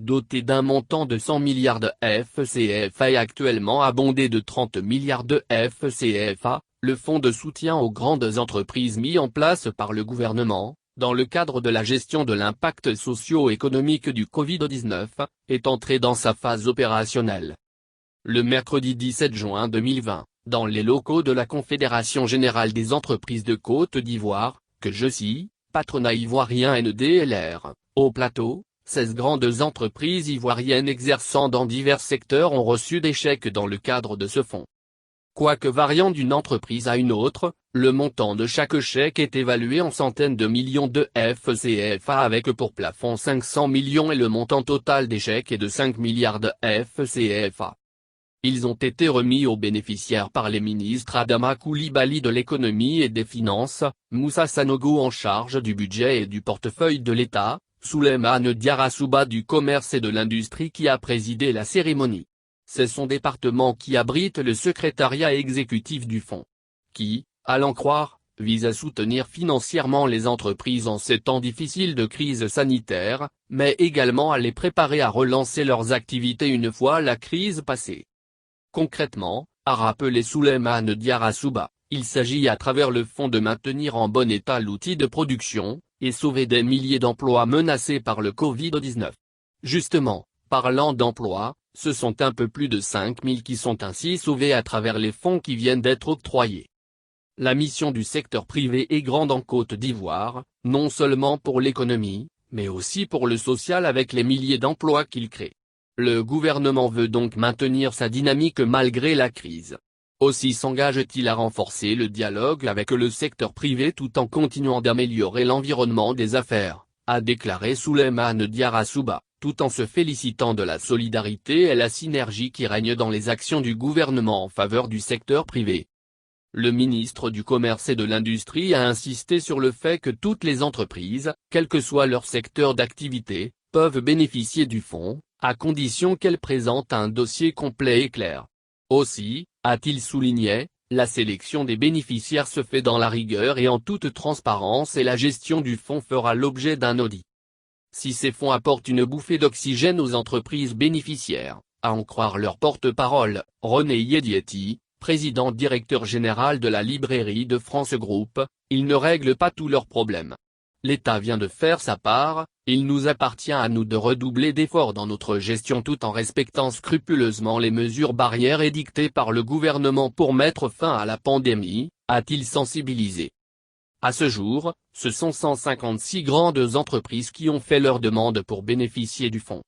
doté d'un montant de 100 milliards de FCFA et actuellement abondé de 30 milliards de FCFA, le fonds de soutien aux grandes entreprises mis en place par le gouvernement, dans le cadre de la gestion de l'impact socio-économique du Covid-19, est entré dans sa phase opérationnelle. Le mercredi 17 juin 2020, dans les locaux de la Confédération Générale des Entreprises de Côte d'Ivoire, que je cite, patronat ivoirien NDLR, au plateau, 16 grandes entreprises ivoiriennes exerçant dans divers secteurs ont reçu des chèques dans le cadre de ce fonds. Quoique variant d'une entreprise à une autre, le montant de chaque chèque est évalué en centaines de millions de FCFA avec pour plafond 500 millions et le montant total des chèques est de 5 milliards de FCFA. Ils ont été remis aux bénéficiaires par les ministres Adama Coulibaly de l'économie et des finances, Moussa Sanogo en charge du budget et du portefeuille de l'État, Souleymane Diarra du commerce et de l'industrie qui a présidé la cérémonie. C'est son département qui abrite le secrétariat exécutif du fonds. Qui, à l'en croire, vise à soutenir financièrement les entreprises en ces temps difficiles de crise sanitaire, mais également à les préparer à relancer leurs activités une fois la crise passée. Concrètement, a rappelé Souleymane Diarra, il s'agit à travers le fonds de maintenir en bon état l'outil de production, et sauver des milliers d'emplois menacés par le Covid-19. Justement, parlant d'emplois, ce sont un peu plus de 5000 qui sont ainsi sauvés à travers les fonds qui viennent d'être octroyés. La mission du secteur privé est grande en Côte d'Ivoire, non seulement pour l'économie, mais aussi pour le social avec les milliers d'emplois qu'il crée. Le gouvernement veut donc maintenir sa dynamique malgré la crise. Aussi s'engage-t-il à renforcer le dialogue avec le secteur privé tout en continuant d'améliorer l'environnement des affaires, a déclaré Souleymane Diarra, tout en se félicitant de la solidarité et la synergie qui règnent dans les actions du gouvernement en faveur du secteur privé. Le ministre du Commerce et de l'Industrie a insisté sur le fait que toutes les entreprises, quel que soit leur secteur d'activité, peuvent bénéficier du fonds, à condition qu'elles présentent un dossier complet et clair. Aussi, a-t-il souligné, la sélection des bénéficiaires se fait dans la rigueur et en toute transparence et la gestion du fonds fera l'objet d'un audit. Si ces fonds apportent une bouffée d'oxygène aux entreprises bénéficiaires, à en croire leur porte-parole, René Yedietti, président directeur général de la Librairie de France Group, ils ne règlent pas tous leurs problèmes. L'État vient de faire sa part, il nous appartient à nous de redoubler d'efforts dans notre gestion tout en respectant scrupuleusement les mesures barrières édictées par le gouvernement pour mettre fin à la pandémie, a-t-il sensibilisé. À ce jour, ce sont 156 grandes entreprises qui ont fait leur demande pour bénéficier du fonds.